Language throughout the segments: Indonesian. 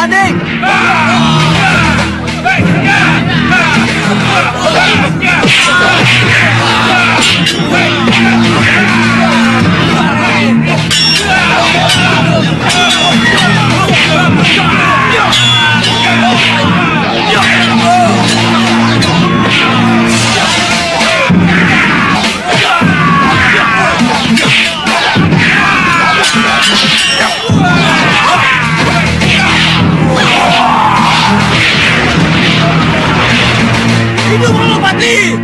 Adik! Hidup Balapati!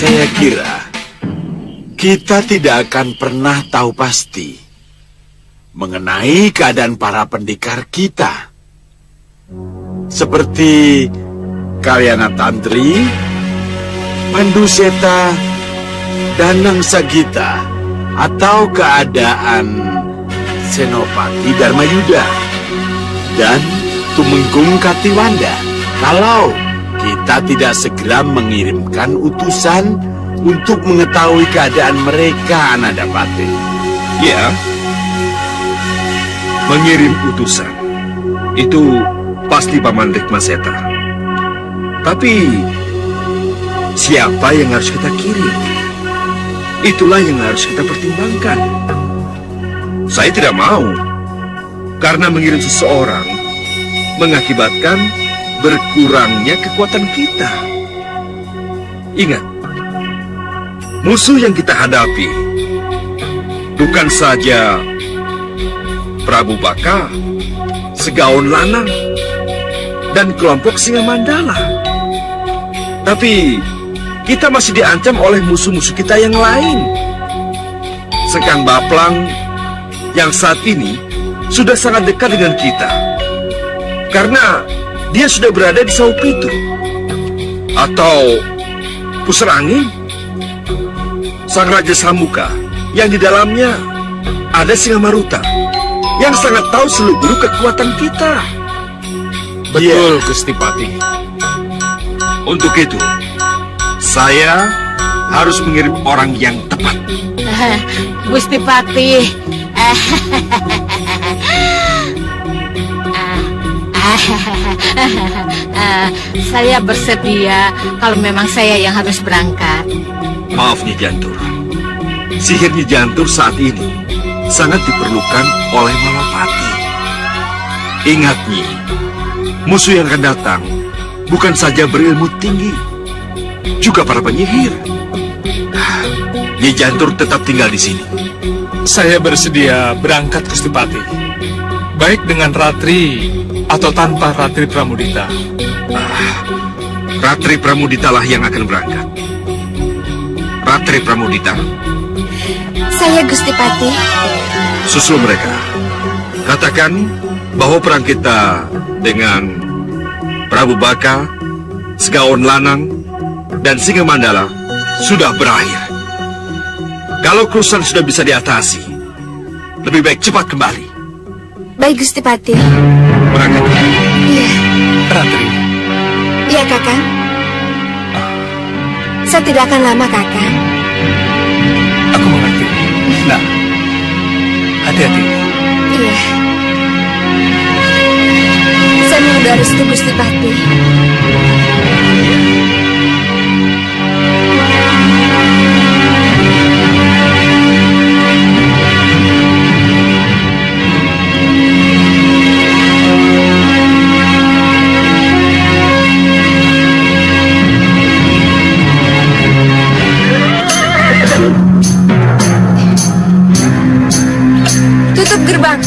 Saya kira kita tidak akan pernah tahu pasti mengenai keadaan para pendekar kita. Seperti Kalyana Tantri, Panduseta, Danang Sagita, atau keadaan Senopati Dharmayuda dan Tumenggung Katiwanda. Kalau kita tidak segera mengirimkan utusan untuk mengetahui keadaan mereka, Anandapati. Ya, mengirim utusan itu pasti Paman Rikmaseta. Tapi siapa yang harus kita kirim? Itulah yang harus kita pertimbangkan. Saya tidak mau, karena mengirim seseorang mengakibatkan berkurangnya kekuatan kita. Ingat, musuh yang kita hadapi bukan saja Prabu Baka, Segaon Lanang, dan kelompok Singa Mandala, tapi kita masih diancam oleh musuh-musuh kita yang lain. Sekang Baplang yang saat ini sudah sangat dekat dengan kita, karena dia sudah berada di Saupitu. Atau Pusar Angin, Sang Raja Samuka yang di dalamnya ada Singa Maruta yang sangat tahu seluk-beluk kekuatan kita. Betul, Gusti Pati. Untuk itu, saya harus mengirim orang yang tepat. Gusti Pati. Saya bersedia kalau memang saya yang harus berangkat. Maaf Nyi Jantur, sihir Nyi Jantur saat ini sangat diperlukan oleh Malapati. Ingat Nyi, musuh yang akan datang bukan saja berilmu tinggi, juga para penyihir. Nyi Jantur tetap tinggal di sini. Saya bersedia berangkat, Gusti Pati. Baik dengan Ratri atau tanpa Ratri Pramudita. Ratri Pramudita lah yang akan berangkat. Ratri Pramudita, saya Gusti Pati. susul mereka. Katakan bahwa perang kita dengan Prabu Baka, Segaon Lanang, dan Singa Mandala sudah berakhir. Kalau kerusuhan sudah bisa diatasi, lebih baik cepat kembali. Baik Gusti Pati. Berangkat. Iya. Ratri. Iya Kakang. Saya tidak akan lama Kakang. Aku mengerti. Nah, hati-hati. Iya. Saya mohon restu Gusti Pati. Tutup gerbang.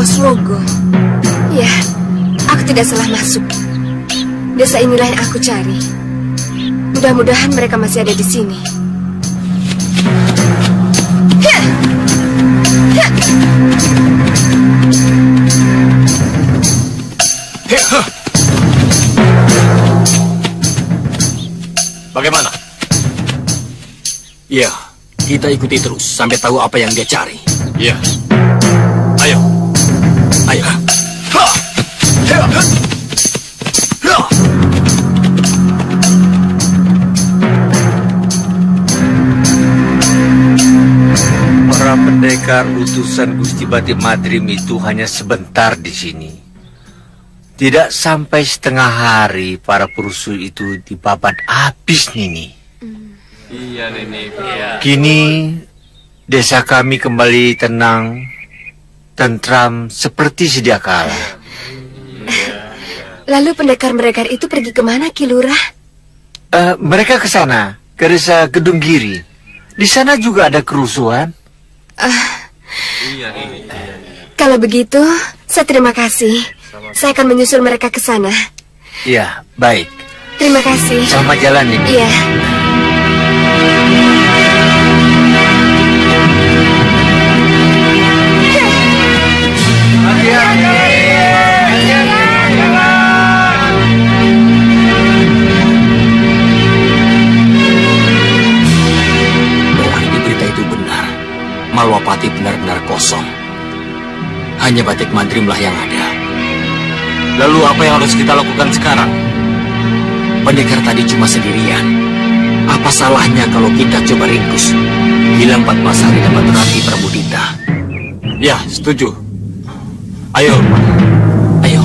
Osrogo. Ya, aku tidak salah masuk. Desa inilah yang aku cari. Mudah-mudahan mereka masih ada di sini. Bagaimana? Ya, kita ikuti terus sampai tahu apa yang dia cari. Ya. Ayo. Ayo. Para pendekar utusan Gusti Bati Madrim itu hanya sebentar di sini. Tidak sampai setengah hari para perusuh itu dibabat habis, Nini. Iya, Nini. Kini desa kami kembali tenang, tentram seperti sedia kala. Lalu pendekar-pendekar itu pergi kemana, Ki Lurah? Mereka ke sana, ke desa Gedung Giri. Di sana juga ada kerusuhan. Kalau begitu, saya terima kasih. Saya akan menyusul mereka ke sana. Iya, baik. Terima kasih. Selamat jalan, Nini. Iya. Berarti berita itu benar. Malwapati benar-benar kosong. Hanya Batik Madrimlah yang ada. Lalu apa yang harus kita lakukan sekarang? Pendekar tadi cuma sendirian. Apa salahnya kalau kita coba ringkus? Bilang Padmasari dapat Rati Pramudita. Ya, setuju. Ayo, ayo.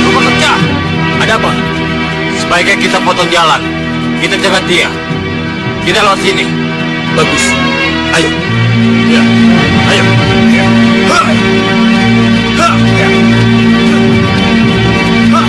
Rumah kerja, ada apa? Sebaiknya kita potong jalan. Kita jaga dia. Kita lewat sini. Bagus. Ayo. Ya. Ayo. Ya. Ha. Ha. Ya. Ha.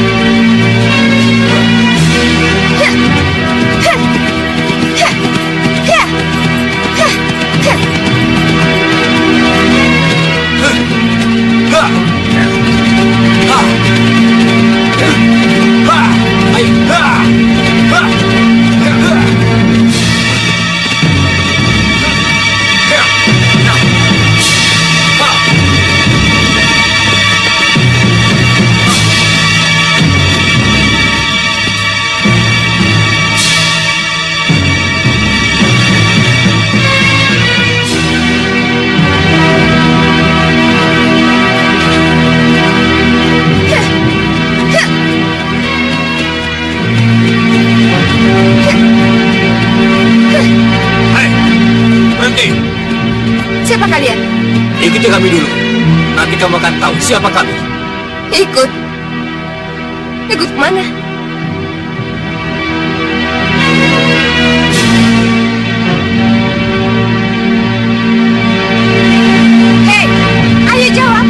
Siapa kalian? Ikuti kami dulu. Nanti kamu akan tahu siapa kami. Ikut. Ikut kemana? Hei, ayo jawab.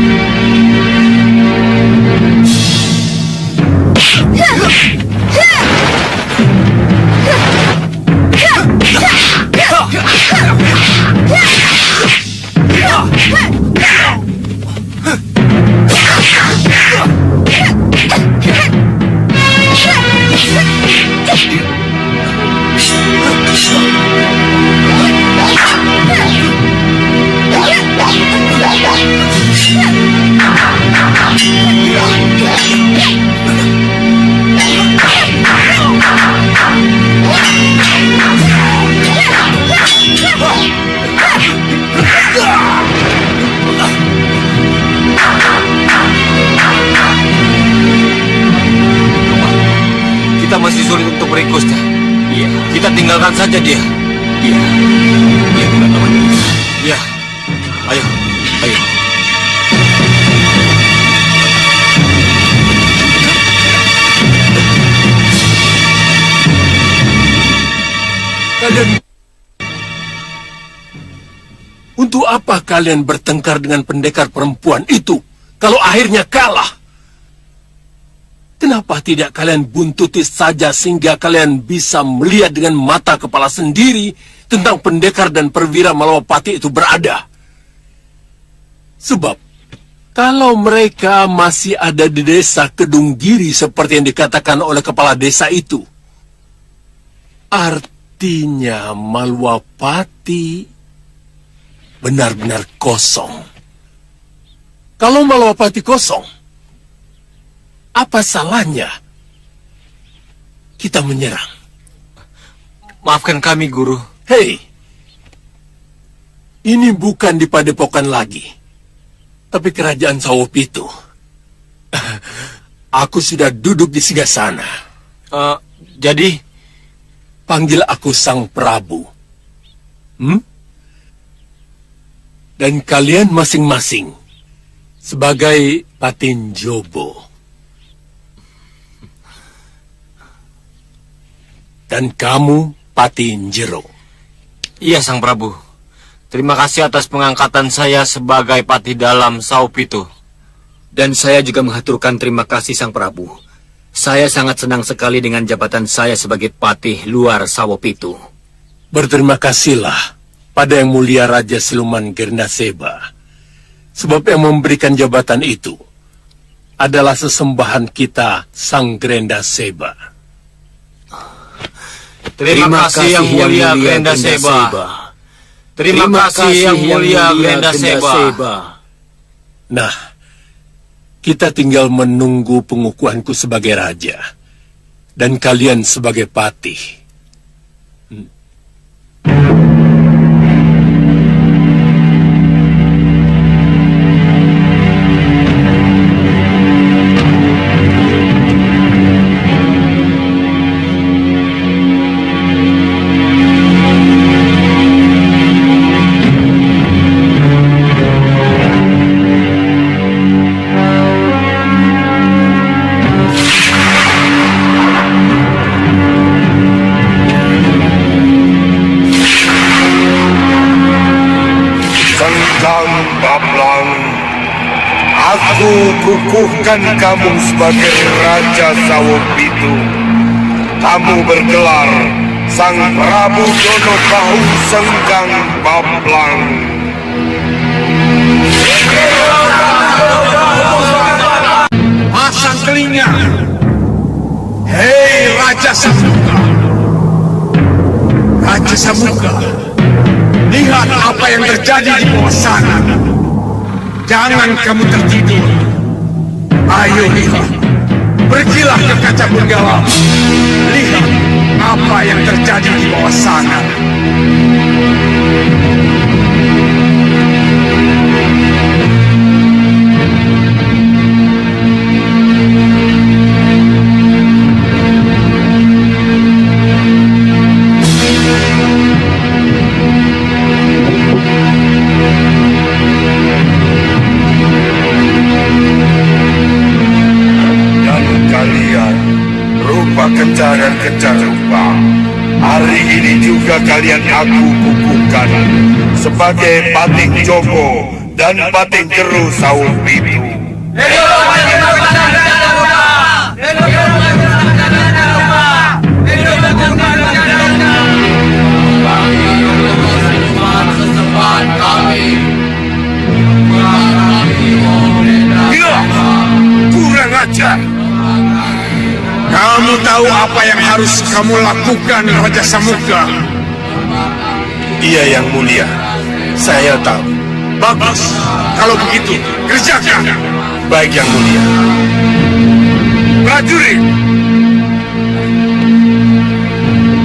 Kita masih sulit untuk meringkusnya. Iya. Kita tinggalkan saja dia. Iya. Iya, kita lawan dia. Iya. Ayo. Ayo. Kalian... Untuk apa kalian bertengkar dengan pendekar perempuan itu kalau akhirnya kalah? Kenapa tidak kalian buntuti saja sehingga kalian bisa melihat dengan mata kepala sendiri tentang pendekar dan perwira Malawapati itu berada? Sebab, kalau mereka masih ada di desa Kedunggiri seperti yang dikatakan oleh kepala desa itu, artinya Malawapati benar-benar kosong. Kalau Malawapati kosong, apa salahnya kita menyerang? Maafkan kami, Guru. Hei, ini bukan di Padepokan lagi, tapi kerajaan Sawopitu. Aku sudah duduk di Singgasana. Jadi, Panggil aku Sang Prabu. Dan kalian masing-masing sebagai Patinjobo. Dan kamu Patinjero. iya Sang Prabu. Terima kasih atas pengangkatan saya sebagai Pati Dalam Sawopitu. Dan saya juga mengaturkan terima kasih Sang Prabu. Saya sangat senang sekali dengan jabatan saya sebagai Patih luar Sawopitu. Berterima kasihlah pada Yang Mulia Raja Siluman Gerndaseba. Sebab yang memberikan jabatan itu adalah sesembahan kita Sang Gerndaseba. Terima kasih Yang Mulia Gerndaseba. Terima kasih Yang Mulia Gerndaseba. Nah, kita tinggal menunggu pengukuhanku sebagai raja dan kalian sebagai patih. Aku kukuhkan kamu sebagai Raja Sawopitu. Kamu bergelar Sang Prabu Donobahu Senggang Bablang. Pasang telinga. Hei Raja Samuka. Raja Samuka. Lihat apa yang terjadi di bawah sana. Jangan kamu tertidur. Ayo lihat. Pergilah ke kaca benggala. Lihat apa yang terjadi di bawah sana. Kejar dan kejar rupa. Hari ini juga kalian aku kukuhkan sebagai Pating Jogo dan Pating Jeru Sawopitu. Ya, kurang ajar. Kamu tahu apa yang harus kamu lakukan, Raja Samuka? Iya, Yang Mulia. Saya tahu. Bagus. Kalau begitu, kerjakan. Baik, Yang Mulia. Prajurit.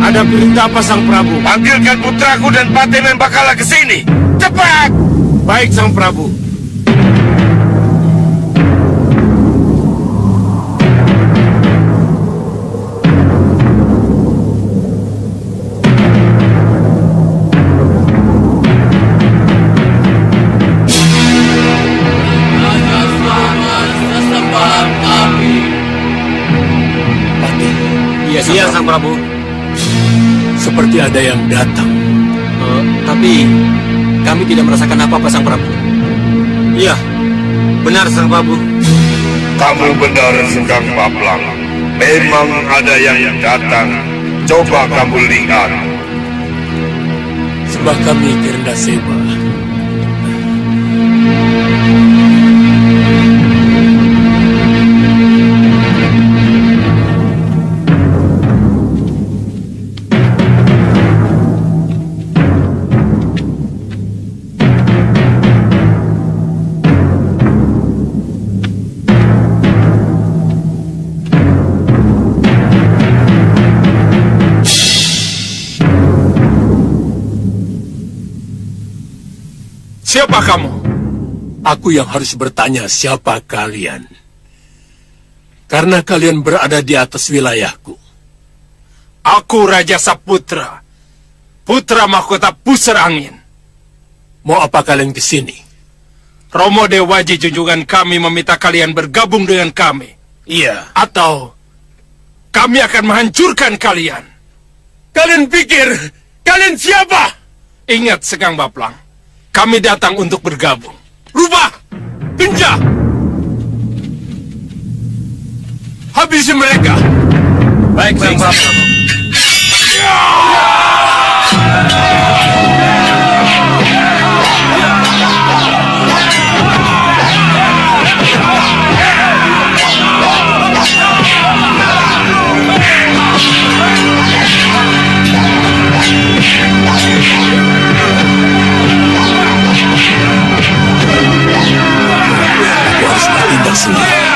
Ada perintah apa Sang Prabu? Panggilkan putraku dan Patih Membakala ke sini. Cepat! Baik Sang Prabu. Iya, Sang Prabu. Seperti ada yang datang. Tapi kami tidak merasakan apa-apa, Sang Prabu. Iya, benar Sang Prabu. Kamu benar, Senggang Bablang. Memang ada yang datang. Coba kamu lihat. Sembah kami Girndaseba. Siapa kamu? Aku yang harus bertanya siapa kalian. Karena kalian berada di atas wilayahku. Aku Raja Saputra, putra mahkota Pusar Angin. Mau apa kalian ke sini? Romo Dewaji junjungan kami meminta kalian bergabung dengan kami. Iya. Atau kami akan menghancurkan kalian. Kalian pikir kalian siapa? Ingat Sekang Baplang, kami datang untuk bergabung. Rubah! Genja! Habisi mereka! Baik, Sekang Baplang. Aku harus bertindak sendiri.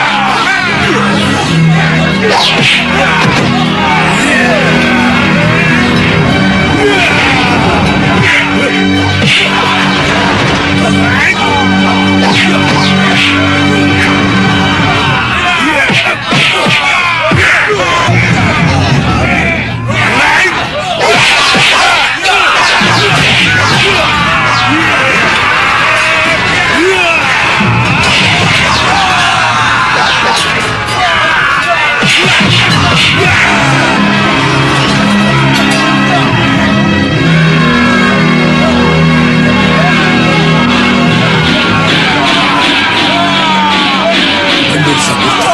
Mundur Saputra.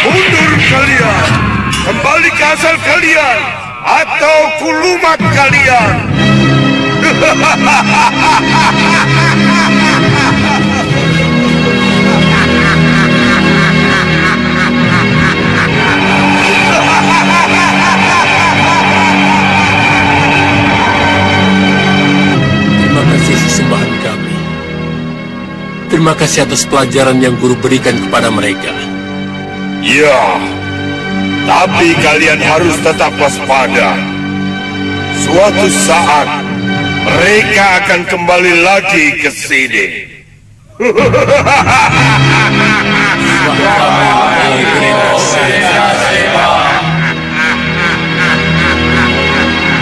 Mundur kalian. Kembali ke asal kalian. Atau kulumat kalian. Terima kasih sesembahan kami. Terima kasih atas pelajaran yang guru berikan kepada mereka. Ya, tapi kalian harus tetap waspada. Suatu saat, mereka akan kembali lagi ke sini.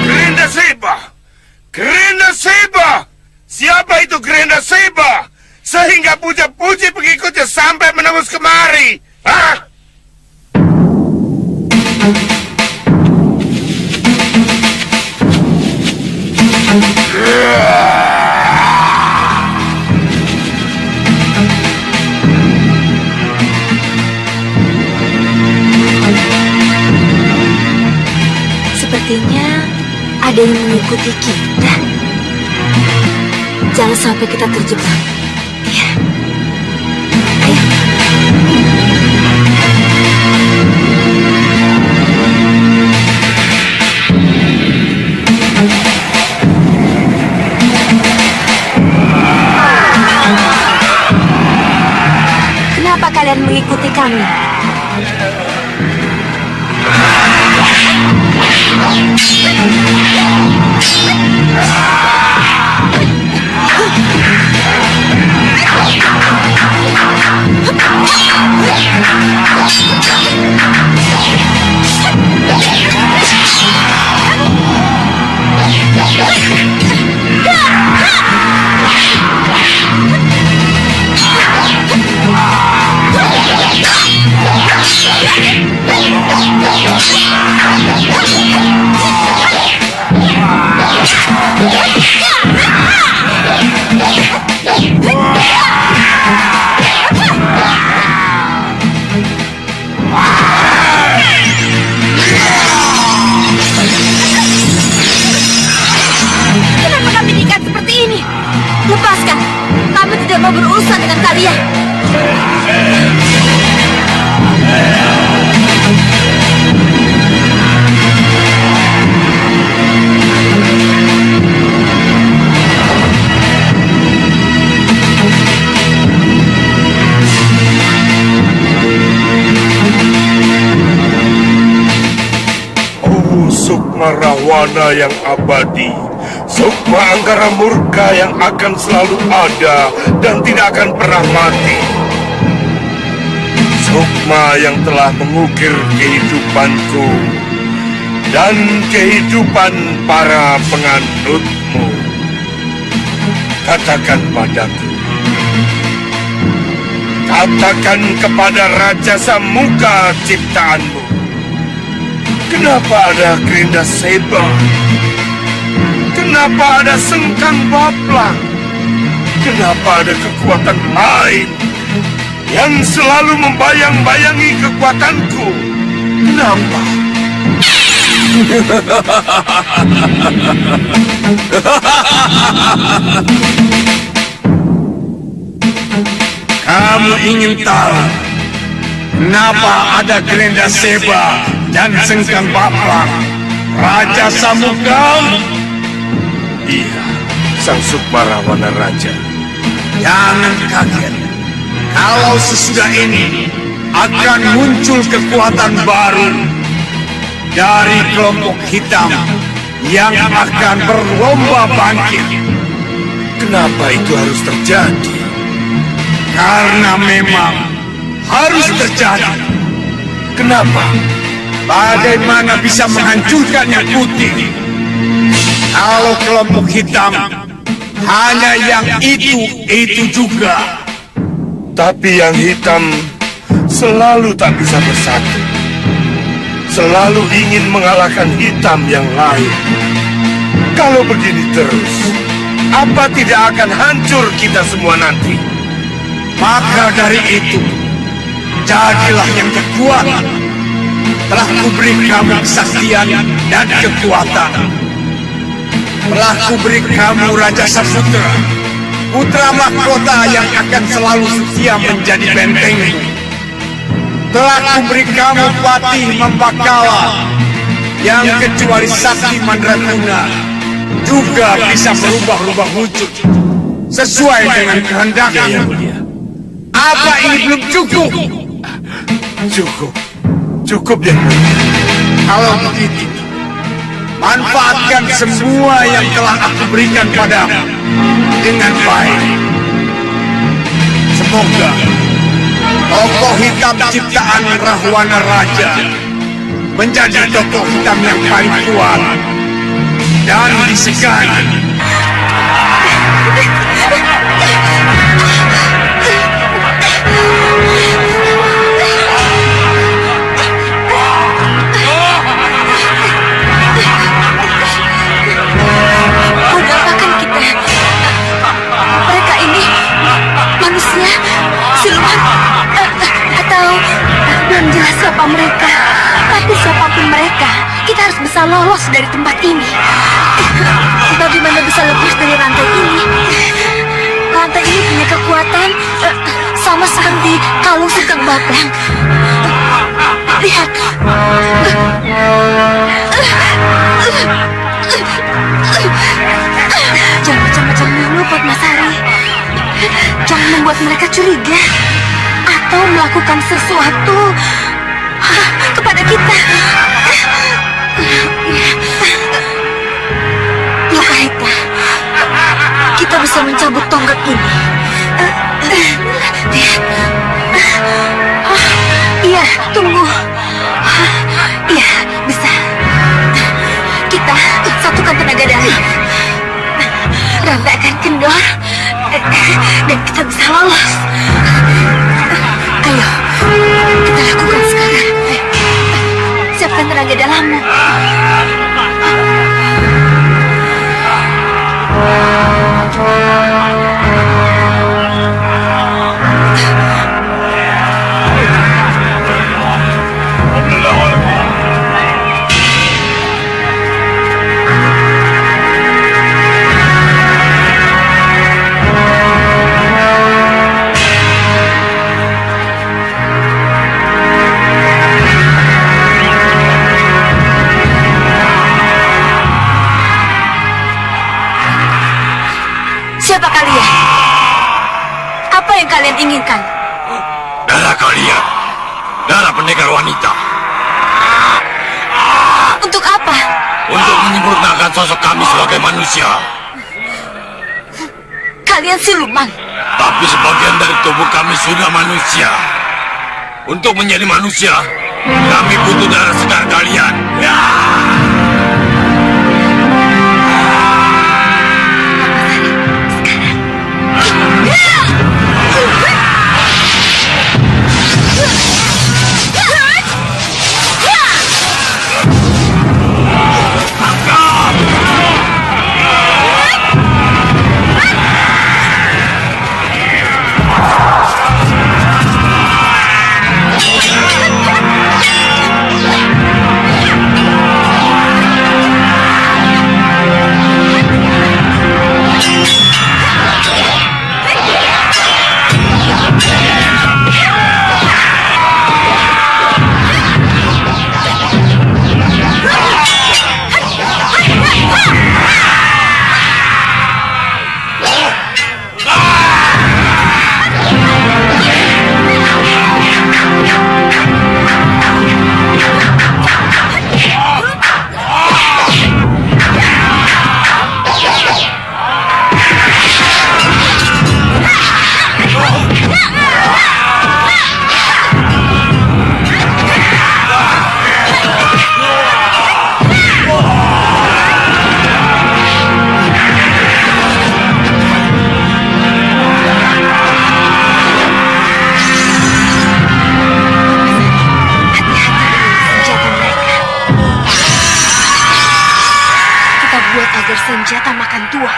Grendaseba! Grendaseba! Siapa itu Grendaseba? Sehingga puja-puji pengikutnya sampai menembus kemari. Hah? Sepertinya ada yang mengikuti kita. Jangan sampai kita terjebak. Ya. Ayo. Kenapa kalian mengikuti kami? Lepaskan. Kami tidak mau berurusan dengan kalian. Oh, Sukma Rahwana yang abadi, Sukma Anggara Murka yang akan selalu ada dan tidak akan pernah mati. Sukma yang telah mengukir kehidupanku dan kehidupan para penganutmu. Katakan padaku, katakan kepada Raja Samuka ciptaanmu, kenapa ada Gerinda Seba? Kenapa ada Sengkang Baplang? Kenapa ada kekuatan lain yang selalu membayang-bayangi kekuatanku? Kenapa? Kamu ingin tahu kenapa ada Gerinda Seba dan Sengkang Baplang, Raja Samuka? Iya, Sang Sukma Rahwana Raja. Jangan kaget kalau sesudah ini akan muncul kekuatan baru dari kelompok hitam yang akan berlomba bangkit. Kenapa itu harus terjadi? Karena memang harus terjadi. Kenapa? Bagaimana bisa menghancurkan yang putih kalau kelompok hitam hanya yang itu juga? Tapi yang hitam selalu tak bisa bersatu. Selalu ingin mengalahkan hitam yang lain. Kalau begini terus, apa tidak akan hancur kita semua nanti? Maka dari itu, jadilah yang terkuat. Telah kuberi kamu kesaktian dan kekuatan. Telah kuberi kamu Raja Saputra, putra mahkota yang akan selalu setia menjadi bentengmu. Telah kuberi kamu Patih Mambakala, yang kecuali sakti Mandraguna juga bisa berubah-ubah wujud sesuai dengan kehendaknya. Apa ini belum cukup? Cukup yang mulia. Kalau begitu, manfaatkan semua yang telah aku berikan padamu dengan baik. Semoga tokoh hitam ciptaan Rahwana Raja menjadi tokoh hitam yang paling kuat dan disegani. Siapa mereka? Tapi siapapun mereka, kita harus bisa lolos dari tempat ini. Bagaimana bisa lepas dari rantai ini? Rantai ini punya kekuatan sama seperti kalung Sengkang Baplang. Lihat. Jangan dulu, Padmasari. Jangan membuat mereka curiga atau melakukan sesuatu kepada kita. Lokaita, kita bisa mencabut tonggak ini. Iya, tunggu. Iya, bisa. Kita satukan tenaga dalam. Rantai akan kendor dan kita bisa lolos. Ayo, kita lakukan sekarang. Siapkan tenaga dalammu. kalian inginkan? Darah kalian. Darah pendekar wanita. Untuk apa? Untuk menyempurnakan sosok kami sebagai manusia. Kalian siluman. Tapi sebagian dari tubuh kami sudah manusia. Untuk menjadi manusia, kami butuh darah segar kalian. Ya. Senjata makan tua.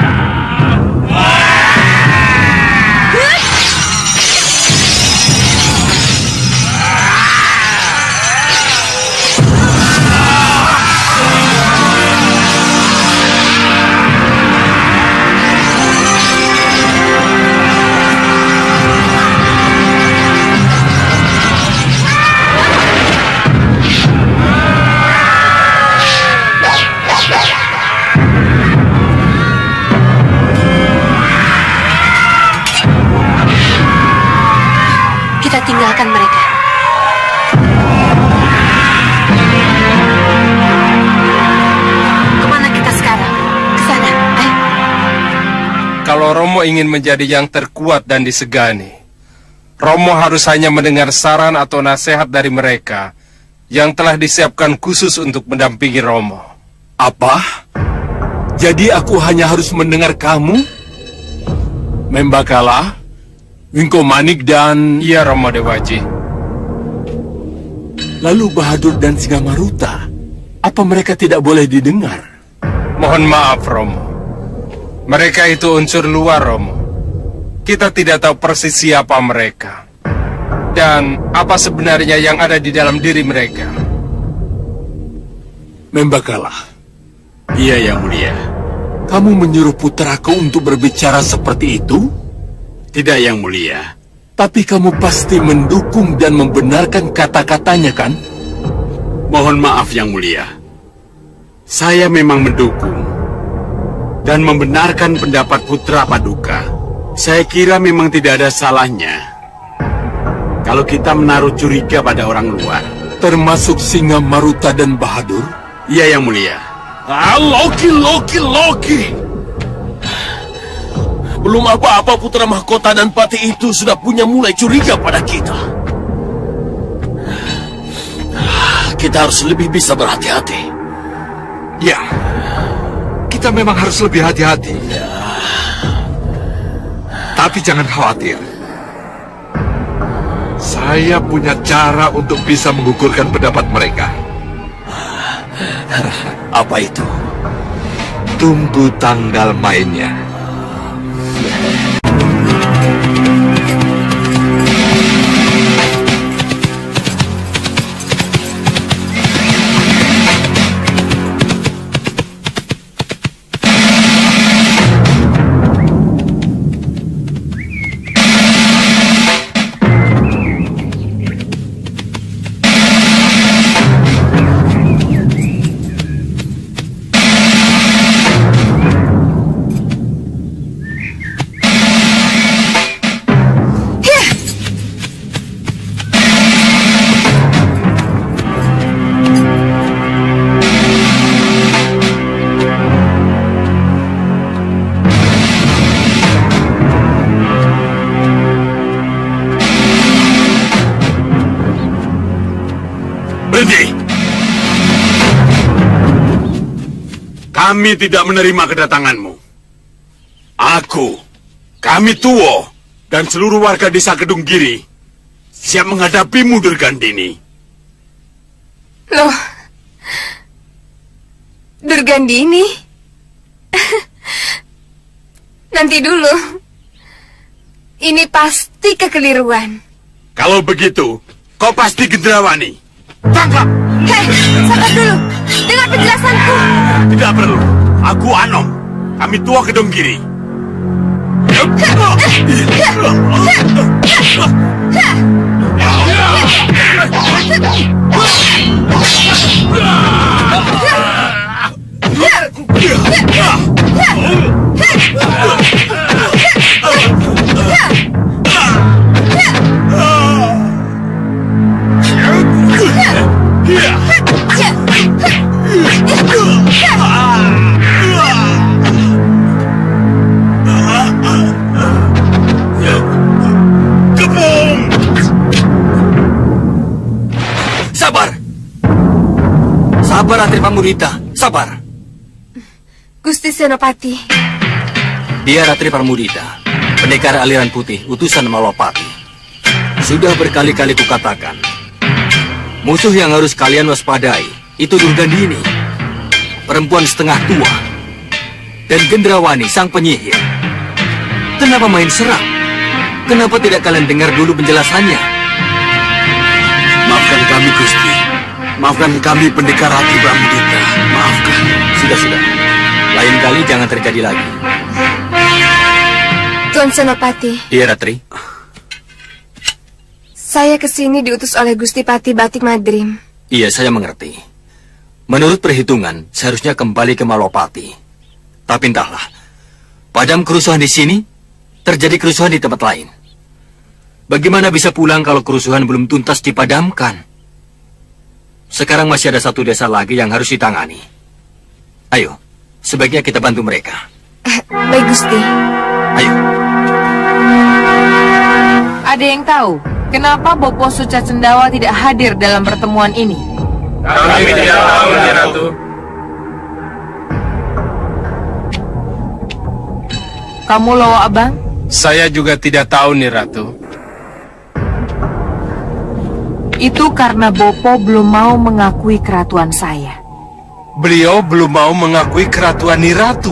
Kita tinggalkan mereka. Kemana kita sekarang? Ke sana, ayo. Kalau Romo ingin menjadi yang terkuat dan disegani, Romo harus hanya mendengar saran atau nasihat dari mereka yang telah disiapkan khusus untuk mendampingi Romo. Apa? Jadi aku hanya harus mendengar kamu? Membakala, Wingko Manik dan... Iya, Romo Dewaji. Lalu Bahadur dan Singamaruta, apa mereka tidak boleh didengar? Mohon maaf, Romo. Mereka itu unsur luar, Romo. Kita tidak tahu persis siapa mereka. Dan apa sebenarnya yang ada di dalam diri mereka. Membakala. Iya, Yang Mulia. Kamu menyuruh putraku untuk berbicara seperti itu? Tidak, Yang Mulia. Tapi kamu pasti mendukung dan membenarkan kata-katanya, kan? Mohon maaf, Yang Mulia. Saya memang mendukung dan membenarkan pendapat Putra Paduka. Saya kira memang tidak ada salahnya kalau kita menaruh curiga pada orang luar. Termasuk Singamaruta dan Bahadur? Iya, Yang Mulia. Loki! Belum apa-apa putra mahkota dan pati itu sudah mulai curiga pada kita. Kita harus lebih bisa berhati-hati. Ya, kita memang harus lebih hati-hati. Tapi jangan khawatir. Saya punya cara untuk bisa menggugurkan pendapat mereka. Apa itu? Tunggu tanggal mainnya. Kami tidak menerima kedatanganmu. Kami Tuo, dan seluruh warga desa Kedunggiri siap menghadapimu, Durgandini. Loh, Durgandini? Nanti dulu. Ini pasti kekeliruan. Kalau begitu, kau pasti Gendrawani. Tangkap! Hei, sabar dulu. Dengar penjelasanku. Tidak perlu. Aku Anom. Kami Tuo Kedunggiri. Sabar, Ratri Parmudita. Sabar. Gusti Senopati. Dia Ratri Parmudita, pendekar aliran putih, utusan Malopati. Sudah berkali-kali kukatakan, musuh yang harus kalian waspadai itu Durgandini, perempuan setengah tua, dan Gendrawani, sang penyihir. Kenapa main serang? Kenapa tidak kalian dengar dulu penjelasannya? Maafkan kami, Gusti. Maafkan kami, pendekar Ratri Parmudita. Maafkan. Sudah. Lain kali jangan terjadi lagi. Tuan Senopati. Iya, Ratri. Saya kesini diutus oleh Gusti Pati Batik Madrim. Iya, saya mengerti. Menurut perhitungan, seharusnya kembali ke Malopati. Tapi entahlah, padam kerusuhan di sini, terjadi kerusuhan di tempat lain. Bagaimana bisa pulang kalau kerusuhan belum tuntas dipadamkan? Sekarang masih ada satu desa lagi yang harus ditangani. Ayo, sebaiknya kita bantu mereka. Baik, Gusti. Ayo. Ada yang tahu kenapa Bopo Suca Cendawa tidak hadir dalam pertemuan ini? Kami tidak tahu, Nyi Ratu. Kamu Lowo Abang? Saya juga tidak tahu, Nyi Ratu. Itu karena Bopo belum mau mengakui keratuan saya. Beliau belum mau mengakui keratuan Nyi Ratu.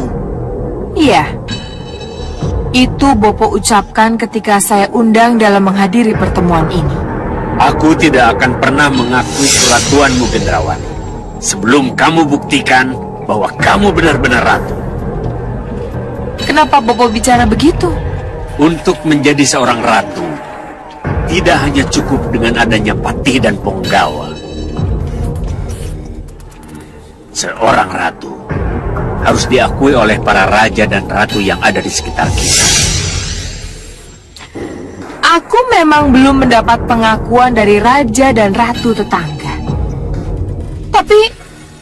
Iya. Itu Bopo ucapkan ketika saya undang dalam menghadiri pertemuan ini. Aku tidak akan pernah mengakui keratuanmu, Gendrawani, sebelum kamu buktikan bahwa kamu benar-benar ratu. Kenapa Bopo bicara begitu? Untuk menjadi seorang ratu, tidak hanya cukup dengan adanya patih dan punggawa. Seorang ratu harus diakui oleh para raja dan ratu yang ada di sekitar kita. Aku memang belum mendapat pengakuan dari raja dan ratu tetangga. Tapi,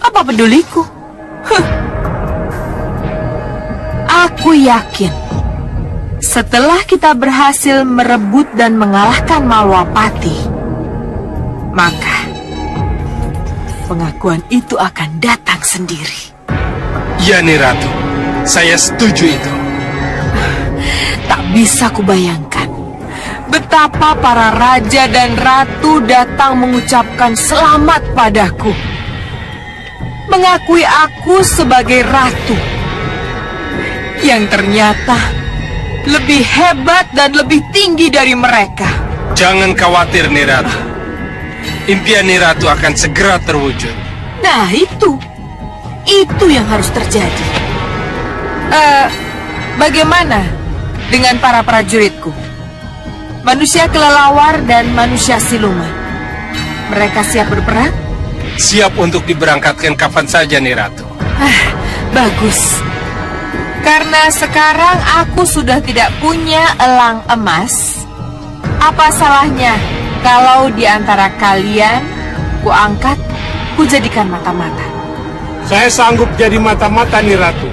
apa peduliku? Aku yakin, setelah kita berhasil merebut dan mengalahkan Malwapati, maka pengakuan itu akan datang sendiri. Ya, Nyi Ratu, saya setuju itu. Tak bisa kubayangkan betapa para raja dan ratu datang mengucapkan selamat padaku, mengakui aku sebagai ratu yang ternyata lebih hebat dan lebih tinggi dari mereka. Jangan khawatir, Nyi Ratu. Impian Nyi Ratu akan segera terwujud. Nah, itu yang harus terjadi. Bagaimana dengan para prajuritku? Manusia kelelawar dan manusia siluman. Mereka siap berperang? Siap untuk diberangkatkan kapan saja, Nyi Ratu. Bagus. Karena sekarang aku sudah tidak punya elang emas. Apa salahnya kalau di antara kalian kuangkat, kujadikan mata-mata? Saya sanggup jadi mata-mata, Nyi Ratu.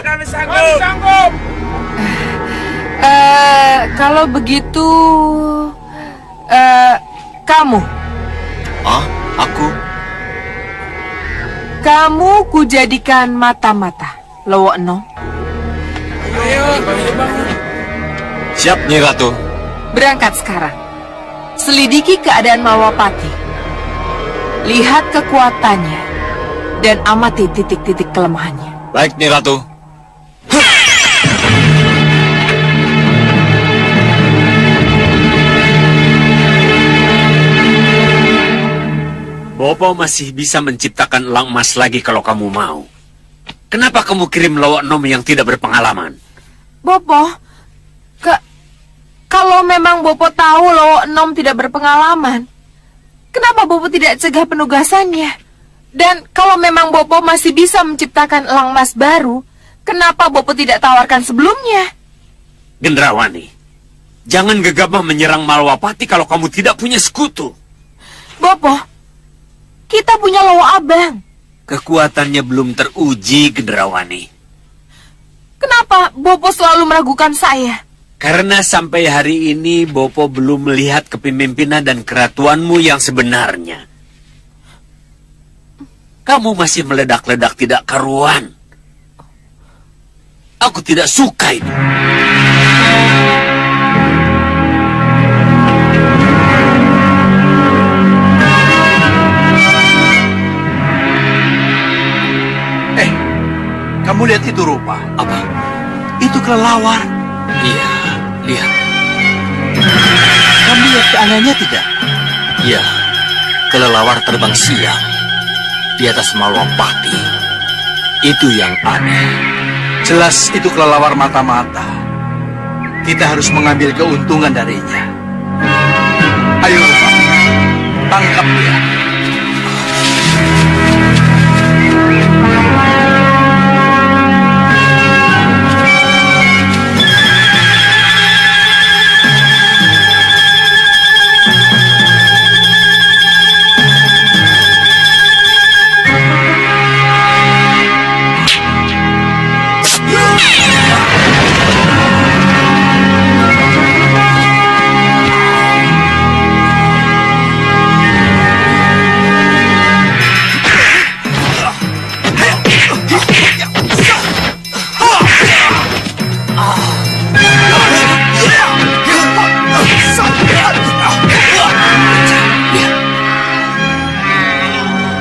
Kami sanggup. Kalau begitu, kamu, Ah, aku? Kamu kujadikan mata-mata, Lowo Enom. Siap, Nyi Ratu. Berangkat sekarang. Selidiki keadaan Malwapati. Lihat kekuatannya dan amati titik-titik kelemahannya. Baik, Nyi Ratu. Bopo masih bisa menciptakan elang emas lagi kalau kamu mau. Kenapa kamu kirim Lowo Enom yang tidak berpengalaman? Bopo, kalau memang Bopo tahu Lowo Enom tidak berpengalaman, kenapa Bopo tidak cegah penugasannya? Dan kalau memang Bopo masih bisa menciptakan elang emas baru, kenapa Bopo tidak tawarkan sebelumnya? Gendrawani, jangan gegabah menyerang Malwapati kalau kamu tidak punya sekutu. Bopo, kita punya Lowo Abang. Kekuatannya belum teruji, Gendrawani. Kenapa Bopo selalu meragukan saya? Karena sampai hari ini Bopo belum melihat kepemimpinan dan keratuanmu yang sebenarnya. Kamu masih meledak-ledak tidak karuan. Aku tidak suka ini. Kamu lihat itu rupa? Apa? Itu kelelawar. Iya, lihat. Kamu lihat keanehannya tidak? Iya, kelelawar terbang siang di atas Malwapati. Itu yang aneh. Jelas itu kelelawar mata-mata. Kita harus mengambil keuntungan darinya. Ayo, Rupa. Tangkap dia.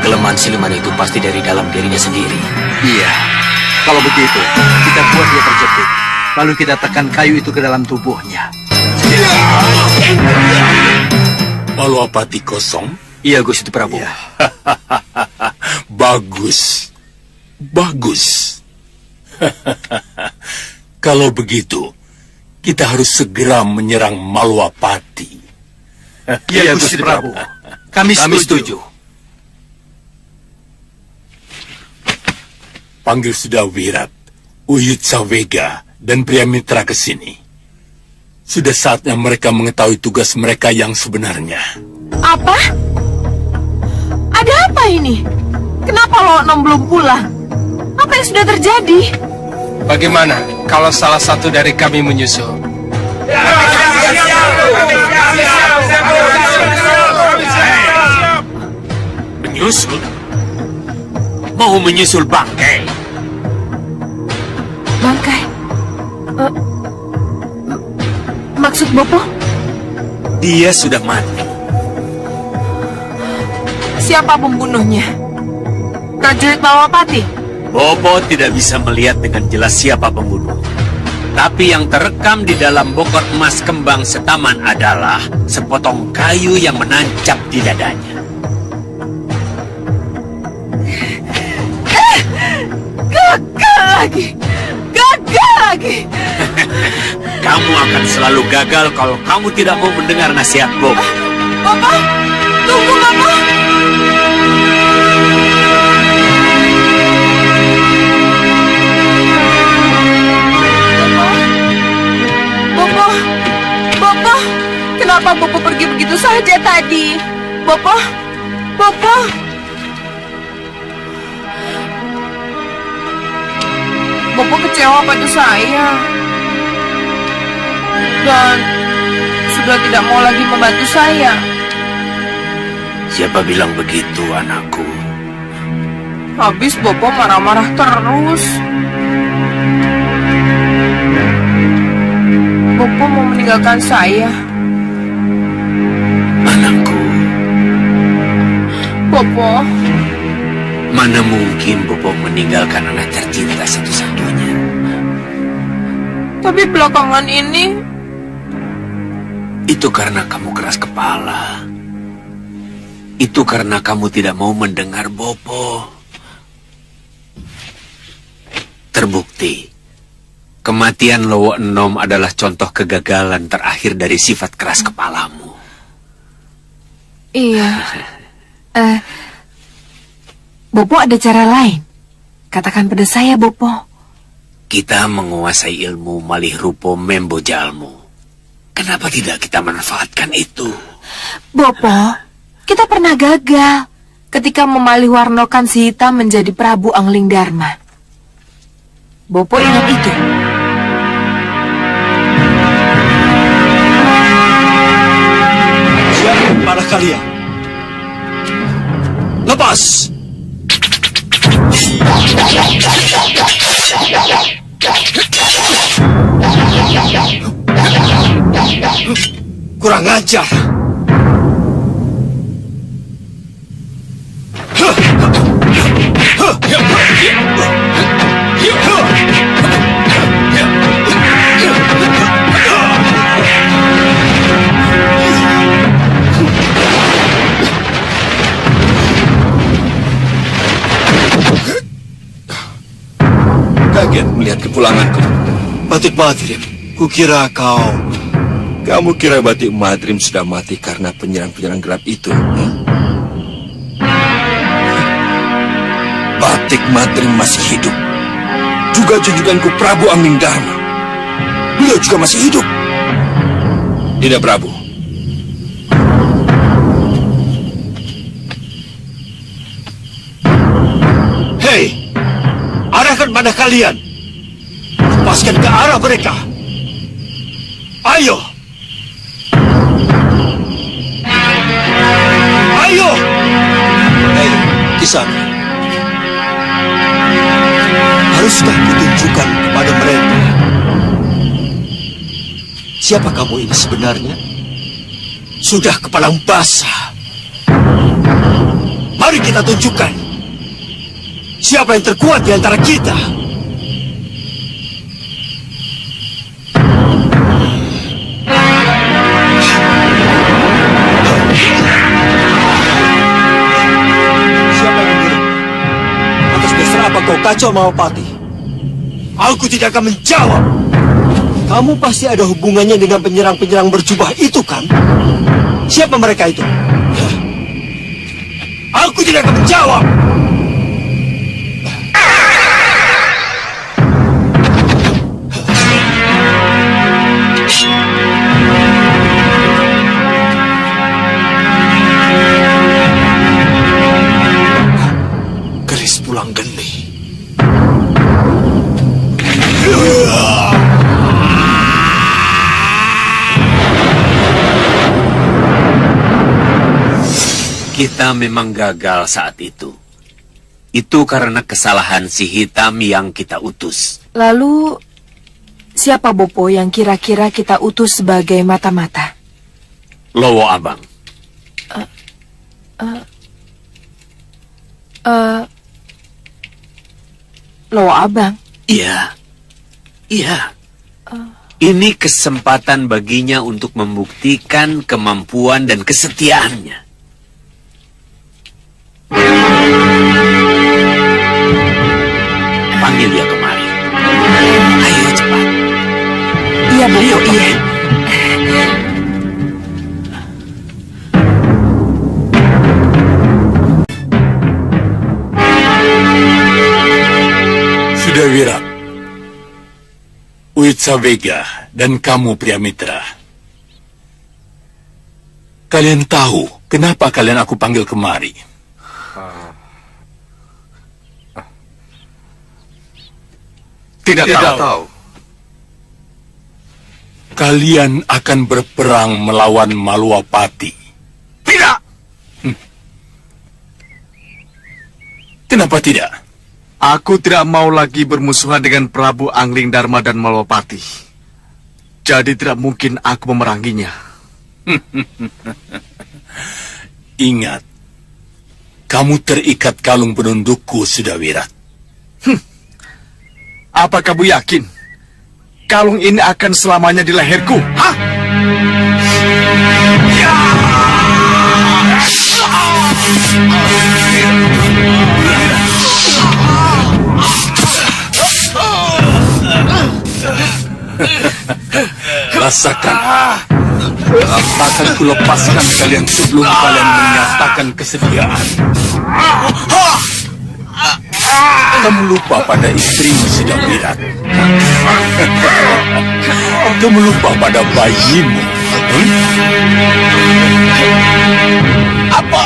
Kelemahan siluman itu pasti dari dalam dirinya sendiri. Iya. Kalau begitu, kita buat dia terjepit. Lalu kita tekan kayu itu ke dalam tubuhnya. Malwapati kosong? Iya, Gusti Prabu. Bagus. Bagus. Kalau begitu, kita harus segera menyerang Malwapati. Iya, Gusti Prabu. Kami setuju. Panggil Sudawirat, Uyut Sawega, dan pria mitra ke sini. Sudah saatnya mereka mengetahui tugas mereka yang sebenarnya. Apa? Ada apa ini? Kenapa Lowo Enom belum pulang? Apa yang sudah terjadi? Bagaimana kalau salah satu dari kami menyusul? Menyusul? Mau menyusul bangkai? Bangkai? Maksud Bopo? Dia sudah mati. Siapa pembunuhnya? Prajurit Malwapati? Bopo tidak bisa melihat dengan jelas siapa pembunuh. Tapi yang terekam di dalam bokor emas kembang setaman adalah sepotong kayu yang menancap di dadanya. Gagal lagi. Kamu akan selalu gagal kalau kamu tidak mau mendengar nasihat Bopo. Bopo, tunggu Bopo. Bopo, kenapa Bopo pergi begitu saja tadi? Bopo. Bopo kecewa pada saya. Dan sudah tidak mau lagi membantu saya. Siapa bilang begitu, anakku? Habis Bopo marah-marah terus. Bopo mau meninggalkan saya. Anakku, Bopo, mana mungkin Bopo meninggalkan anak tercinta satu-satunya? tapi belakangan ini Itu karena kamu keras kepala. Itu karena kamu tidak mau mendengar Bopo. Terbukti, kematian Lowo Enom adalah contoh kegagalan terakhir dari sifat keras kepalamu. iya. Bopo ada cara lain. Katakan pada saya, Bopo. Kita menguasai ilmu malih rupo membo jalmu. Kenapa tidak kita manfaatkan itu? Bopo, kita pernah gagal ketika memalih warnokan si hitam menjadi Prabu Angling Dharma. Bopo ingat itu? Siapa para kalian? Lepas! Kurang ajar! Kaget melihat kepulanganku. Batik Madrim, kukira kamu kira Batik Madrim sudah mati karena penyerang-penyerang gelap itu? Batik Madrim masih hidup. Juga junjunganku Prabu Angling Dharma. Beliau juga masih hidup. Tidak, Prabu. Hei, arahkan pada kalian. Lepaskan ke arah mereka. Ayo. Ayo. Hei, Kisana. Haruskah kutunjukkan kepada mereka siapa kamu ini sebenarnya? Sudah kepalang basah. Mari kita tunjukkan siapa yang terkuat di antara kita. Siapa yang mengirim? Atas dasar apa kau kacau Mahapati? Aku tidak akan menjawab. Kamu pasti ada hubungannya dengan penyerang-penyerang berjubah itu, kan? Siapa mereka itu? Aku tidak akan menjawab. Keris pulang geni. Kita memang gagal saat itu. Itu karena kesalahan si hitam yang kita utus. Lalu, siapa Bopo yang kira-kira kita utus sebagai mata-mata? Lowo Abang. Lowo Abang? Iya. Iya. Ini kesempatan baginya untuk membuktikan kemampuan dan kesetiaannya. Panggil dia kemari. Ayo cepat. Iya, Bopo, iya. Sudah Wirat, Witsavega, dan kamu pria mitra. Kalian tahu kenapa kalian aku panggil kemari? Tidak tahu. Kalian akan berperang melawan Maluapati. Tidak. Kenapa tidak? Aku tidak mau lagi bermusuhan dengan Prabu Angling Dharma dan Malwapati. Jadi tidak mungkin aku memeranginya. Ingat, kamu terikat kalung penundukku, Sudawirat. Apa kamu yakin kalung ini akan selamanya di leherku? Hah? Rasakan. Akan kulepaskan kalian sebelum kalian menyatakan kesediaan. Kamu lupa pada istrimu, Sudawirat. Kamu lupa pada bayimu. Apa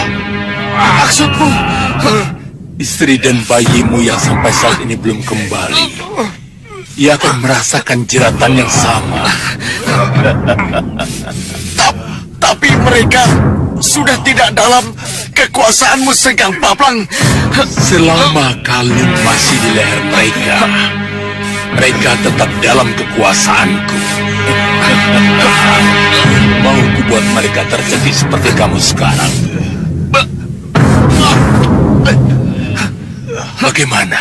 maksudmu? Istri dan bayimu yang sampai saat ini belum kembali. Ia akan merasakan jeratan yang sama. Tapi mereka sudah tidak dalam kekuasaanmu, Sengkang Baplang. Selama kalung masih di leher mereka, mereka tetap dalam kekuasaanku. Mau ku buat mereka terjadi seperti kamu sekarang. Bagaimana?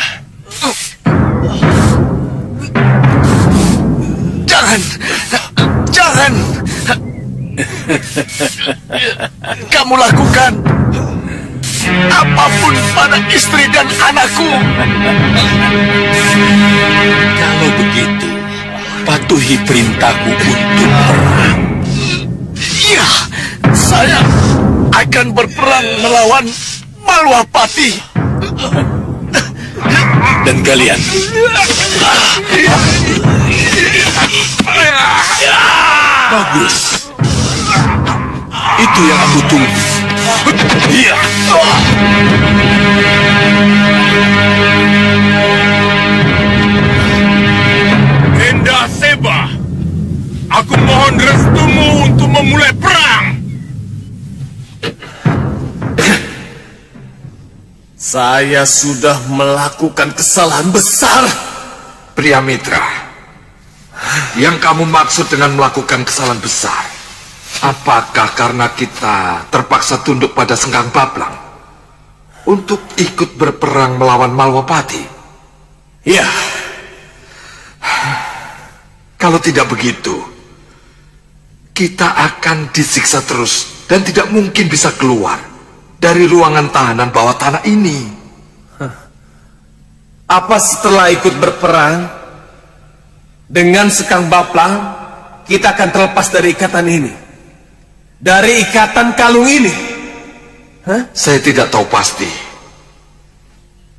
Jangan! Kamu lakukan apapun pada istri dan anakku. Kalau begitu, patuhi perintahku untuk perang. Iya, saya akan berperang melawan Malwapati. Dan kalian, bagus. Itu yang aku tunggu. Iya. Genda Seba, aku mohon restumu untuk memulai perang. Saya sudah melakukan kesalahan besar, Priamitra. Yang kamu maksud dengan melakukan kesalahan besar, apakah karena kita terpaksa tunduk pada Sengkang Baplang untuk ikut berperang melawan Malwapati? Ya. Kalau tidak begitu, kita akan disiksa terus dan tidak mungkin bisa keluar dari ruangan tahanan bawah tanah ini. Apa setelah ikut berperang dengan Sekang Baplang, kita akan terlepas dari ikatan ini? Dari ikatan kalung ini? Saya tidak tahu pasti.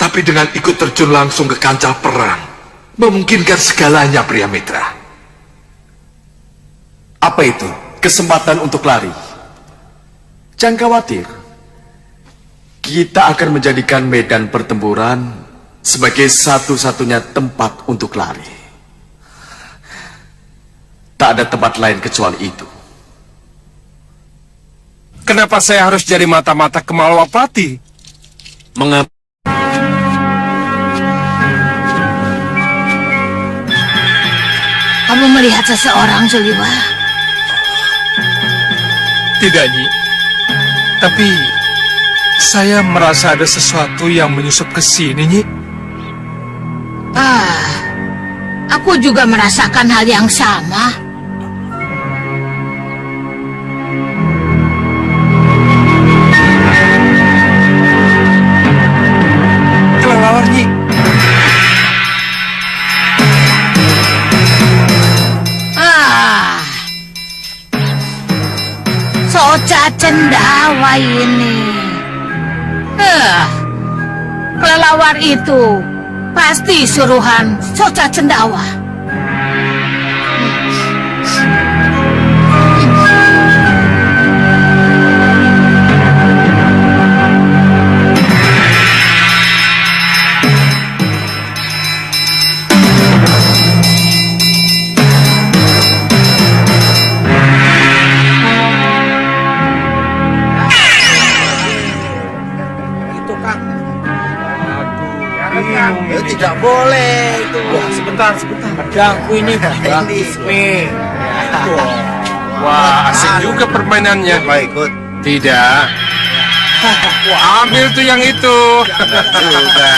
Tapi dengan ikut terjun langsung ke kancah perang, memungkinkan segalanya, Priamitra. Apa itu? Kesempatan untuk lari. Jangan khawatir. Kita akan menjadikan medan pertempuran sebagai satu-satunya tempat untuk lari. Tak ada tempat lain kecuali itu. Kenapa saya harus jadi mata-mata ke Malwapati? Mengapa? Kamu melihat seseorang, Suliwa? Tidak, Nyi. Tapi saya merasa ada sesuatu yang menyusup ke sini, Nyi. Aku juga merasakan hal yang sama. Kelelawar, Nyi. Soca cendawa ini. Kelelawar itu pasti suruhan Soca cendawa. Tidak boleh itu. Wah, sebentar. Pedangku ini bagus nih. Wah, asik juga permainannya. Mau ikut? Tidak. Wah, ambil tuh yang itu. Juga.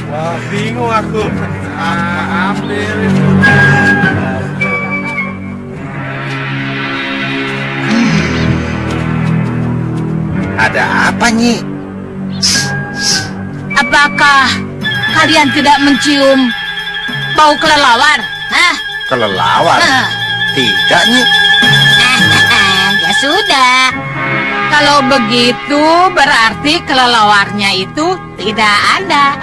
Wah, bingung aku. Ambil. Ada apa, Nyi? Apakah kalian tidak mencium bau kelelawar? Hah? Kelelawar? Tidak, Nyi. Ya sudah. Kalau begitu berarti kelelawarnya itu tidak ada.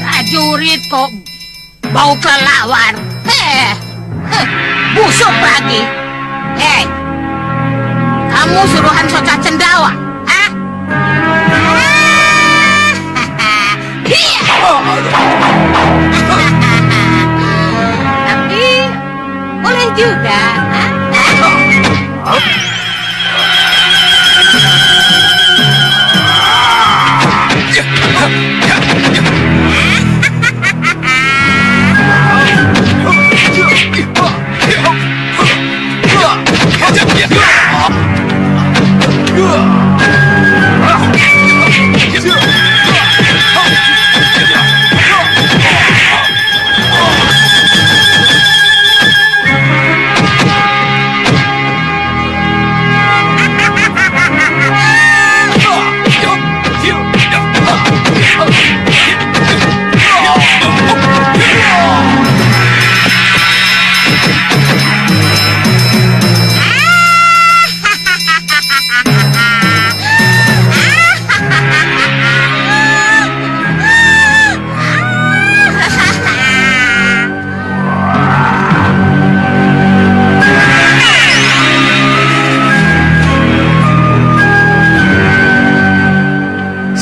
Prajurit kok bau kelelawar. Busuk lagi. Kamu suruhan Soca Cendawa, hah? Tapi boleh juga, hah?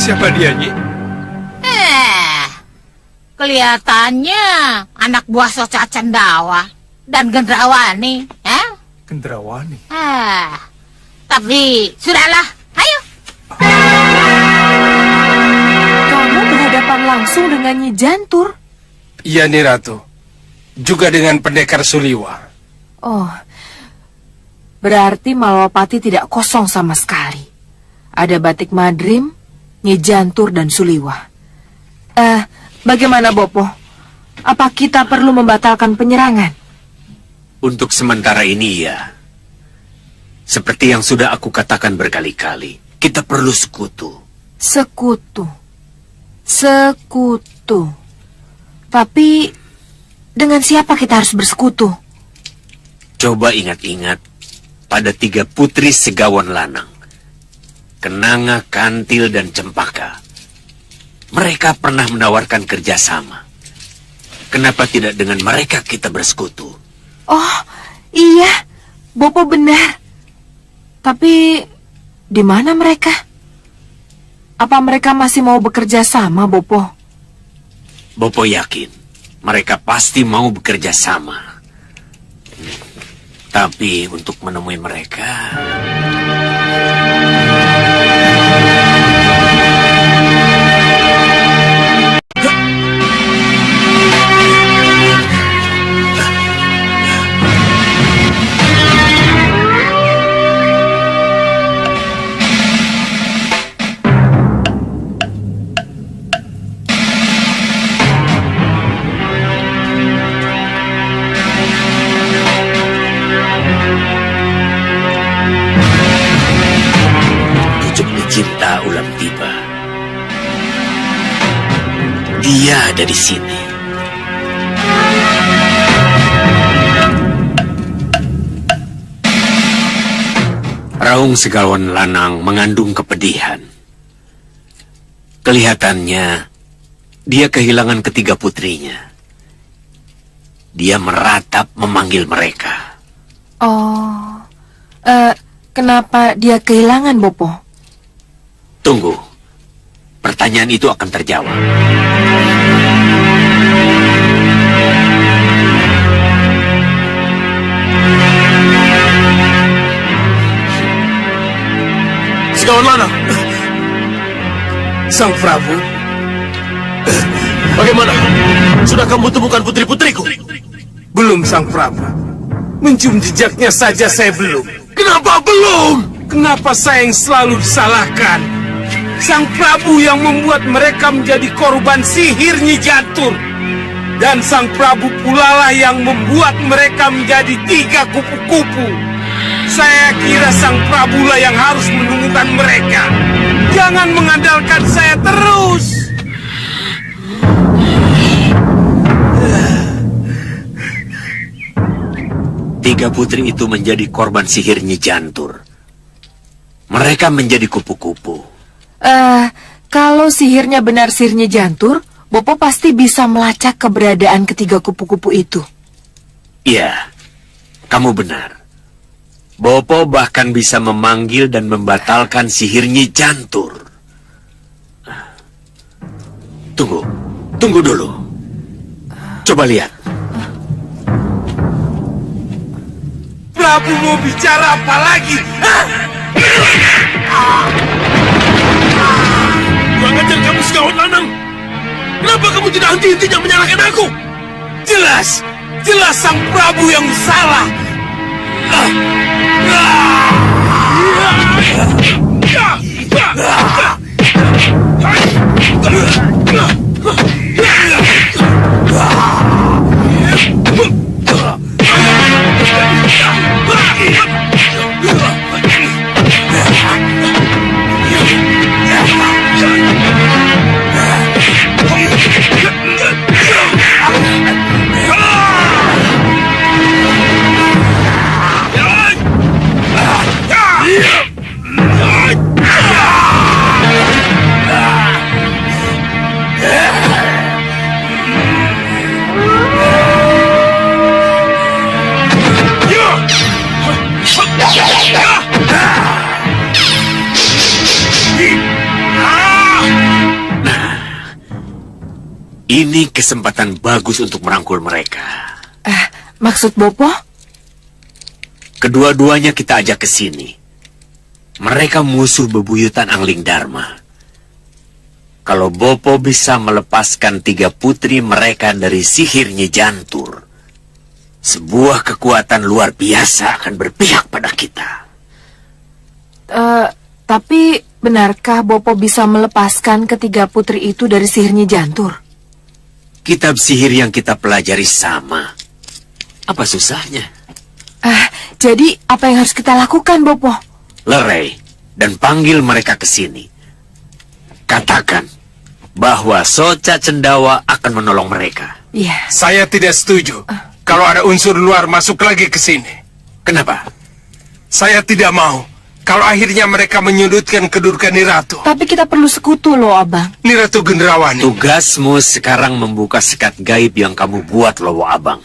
Siapa dia, Nyi? Kelihatannya anak buah Soca Cendawa dan Gendrawani, Gendrawani. Tapi sudahlah, ayo. Kamu berhadapan langsung dengan Nyi Jantur. Iya nih Ratu. Juga dengan pendekar Suliwa. Oh, berarti Malwapati tidak kosong sama sekali. Ada Batik Madrim, Nyi Jantur, dan Suliwa. Bagaimana Bopo? Apa kita perlu membatalkan penyerangan? Untuk sementara ini ya. Seperti yang sudah aku katakan berkali-kali, kita perlu sekutu. Sekutu. Tapi dengan siapa kita harus bersekutu? Coba ingat-ingat pada 3 putri Segawan Lanang. Kenanga, Kantil, dan Cempaka. Mereka pernah menawarkan kerjasama. Kenapa tidak dengan mereka kita bersekutu? Oh, iya. Bopo benar. Tapi di mana mereka? Apa mereka masih mau bekerja sama, Bopo? Bopo yakin mereka pasti mau bekerja sama. Tapi untuk menemui mereka... Cinta ulang tiba. Dia ada di sini. Raung Segawan Lanang mengandung kepedihan. Kelihatannya dia kehilangan ketiga putrinya. Dia meratap memanggil mereka. Oh, kenapa dia kehilangan Bopo? Tunggu, pertanyaan itu akan terjawab. Segawan Lanang, Sang Prabu, bagaimana? Sudah kamu temukan putri-putriku? Belum, Sang Prabu. Mencium jejaknya saja saya belum. Kenapa belum? Kenapa saya yang selalu disalahkan? Sang Prabu yang membuat mereka menjadi korban sihir Nyi Jantur. Dan Sang Prabu pula lah yang membuat mereka menjadi 3 kupu-kupu. Saya kira Sang Prabu lah yang harus menemukan mereka. Jangan mengandalkan saya terus. Tiga putri itu menjadi korban sihir Nyi Jantur. Mereka menjadi kupu-kupu. Kalau sihirnya benar sihir Nyi Jantur, Bopo pasti bisa melacak keberadaan ketiga kupu-kupu itu. Iya, kamu benar. Bopo bahkan bisa memanggil dan membatalkan sihir Nyi Jantur. Tunggu dulu. Coba lihat. Prabu mau bicara apa lagi? Kurang ajar kamu, Segawan Lanang. Kenapa kamu tidak henti-hentinya menyalahkan aku? Jelas Sang Prabu yang salah. Ini kesempatan bagus untuk merangkul mereka. Maksud Bopo? Kedua-duanya kita ajak ke sini. Mereka musuh bebuyutan Angling Dharma. Kalau Bopo bisa melepaskan 3 putri mereka dari sihir Nyi Jantur, sebuah kekuatan luar biasa akan berpihak pada kita. Tapi benarkah Bopo bisa melepaskan ketiga putri itu dari sihir Nyi Jantur? Kitab sihir yang kita pelajari sama. Apa susahnya? Jadi apa yang harus kita lakukan, Bopo? Lerai dan panggil mereka ke sini. Katakan bahwa Soca Cendawa akan menolong mereka. Iya. Saya tidak setuju kalau ada unsur luar masuk lagi ke sini. Kenapa? Saya tidak mau kalau akhirnya mereka menyudutkan kedudukan Niratu. Tapi kita perlu sekutu loh, Abang. Niratu Gendrawani. Tugasmu sekarang membuka sekat gaib yang kamu buat, Lowo Abang.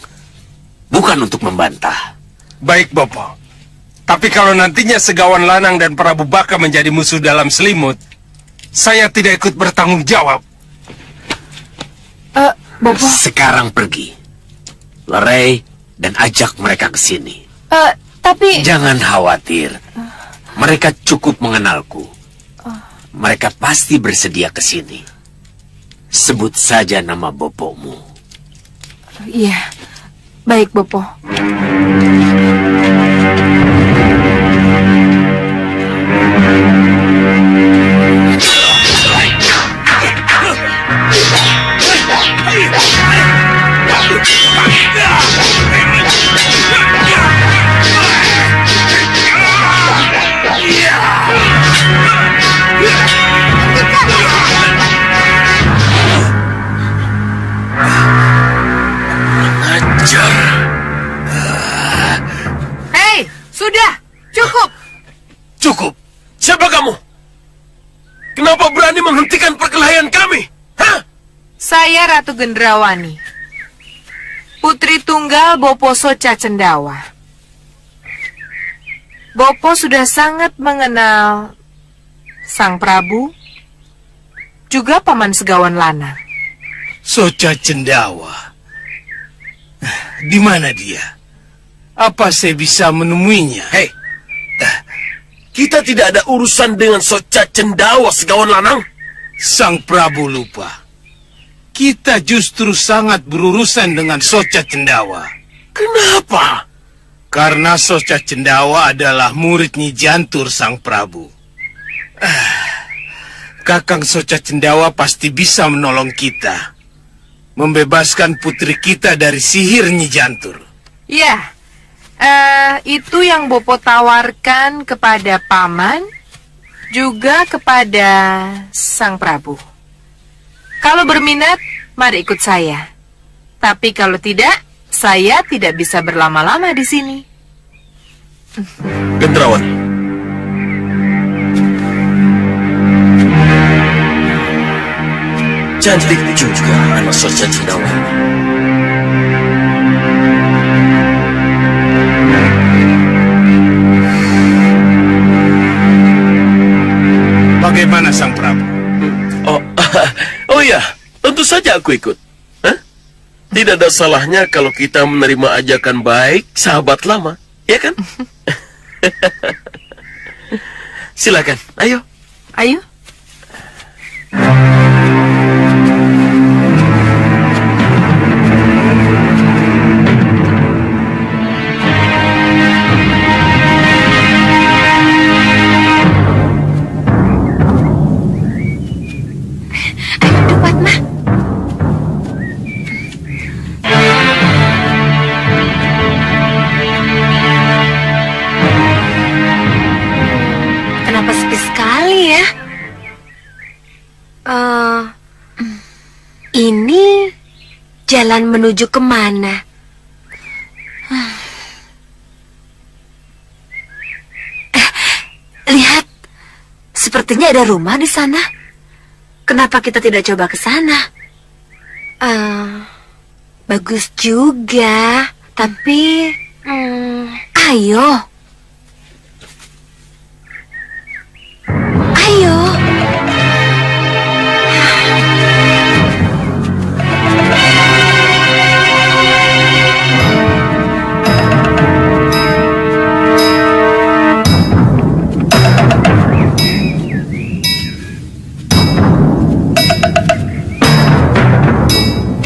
Bukan untuk membantah. Baik, Bopo. Tapi kalau nantinya Segawan Lanang dan Prabu Baka menjadi musuh dalam selimut, saya tidak ikut bertanggung jawab. Bopo. Sekarang pergi. Lerai dan ajak mereka ke sini. Tapi... Jangan khawatir. Mereka cukup mengenalku. Mereka pasti bersedia ke sini. Sebut saja nama bopomu. Iya. Baik, Bopo. Hei, sudah, cukup. Cukup. Siapa kamu? Kenapa berani menghentikan perkelahian kami? Hah? Saya Ratu Gendrawani, putri tunggal Bopo Soca Cendawa. Bopo sudah sangat mengenal Sang Prabu, juga Paman Segawan Lanang. Soca Cendawa. Di mana dia? Apa saya bisa menemuinya? Hei, kita tidak ada urusan dengan Soca Cendawa, Segawan Lanang. Sang Prabu lupa. Kita justru sangat berurusan dengan Soca Cendawa. Kenapa? Karena Soca Cendawa adalah murid Nyi Jantur Sang Prabu. Kakang Soca Cendawa pasti bisa menolong kita, membebaskan putri kita dari sihir Nyi Jantur. Ya, itu yang Bopo tawarkan kepada Paman, juga kepada Sang Prabu. Kalau berminat, mari ikut saya. Tapi kalau tidak, saya tidak bisa berlama-lama di sini. Gendrawan. Cantik juga anak Soca Cendawa. Bagaimana Sang Prabu? Oh ya, tentu saja aku ikut. Tidak ada salahnya kalau kita menerima ajakan baik sahabat lama, ya kan? Silakan, ayo. Ayo. Ini jalan menuju kemana? Lihat, sepertinya ada rumah di sana. Kenapa kita tidak coba ke sana? Bagus juga, tapi ayo. Ayo.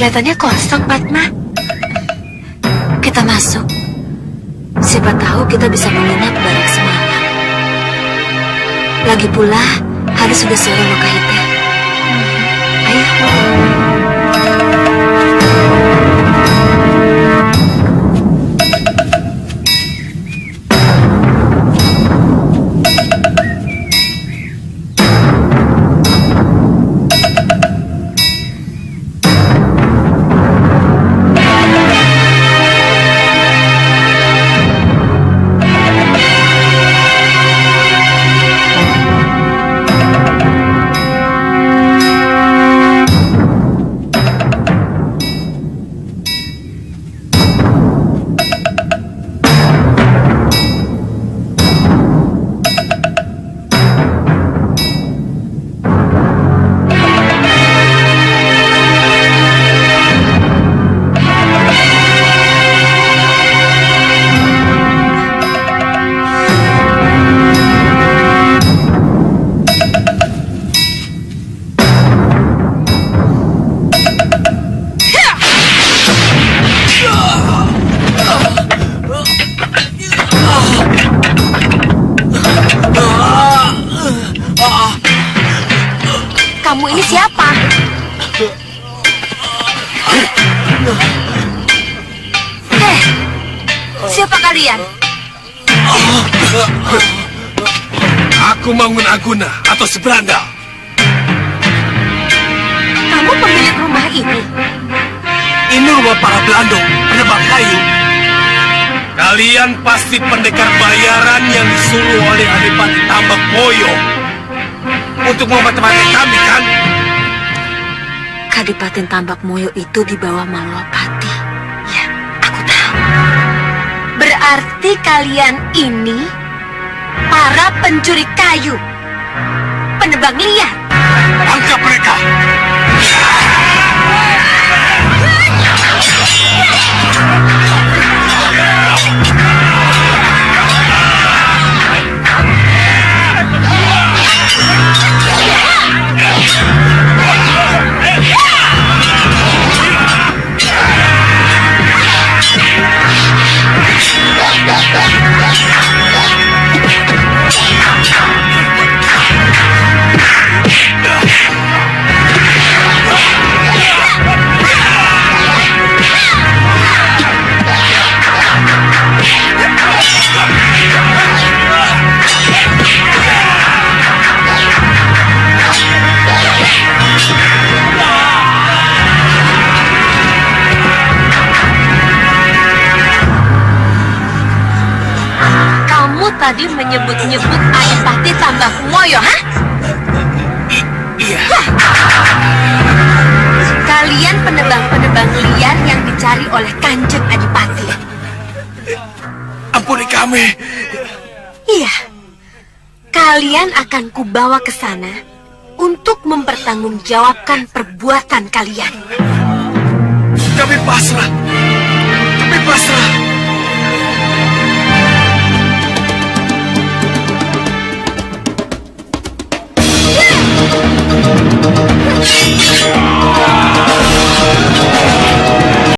Kelihatannya kosong, Padma. Kita masuk. Siapa tahu kita bisa menginap bareng semalam. Lagi pula, hari sudah sore loh, Kahitna. Ayo. Kamu ini siapa? Siapa kalian? Aku Mangun Aguna atau Seberanda. Kamu pemilik rumah ini? Ini rumah para Belandong, penebang kayu. Kalian pasti pendekar bayaran yang disuruh oleh Adipati Tambak Boyo untuk memata-matai kami, kan? Kadipaten Tambak Moyo itu di bawah Malwapati. Ya, aku tahu. Berarti kalian ini para pencuri kayu, penebang liar. Tangkap mereka! Tadi menyebut-nyebut Adipati Tambak Moyo, ha? Iya. Kalian penebang-penebang liar yang dicari oleh Kanjeng Adipati. Ampuni kami. Iya. Kalian akan kubawa ke sana untuk mempertanggungjawabkan perbuatan kalian. Kami pasrah. Kami pasrah. Yeah!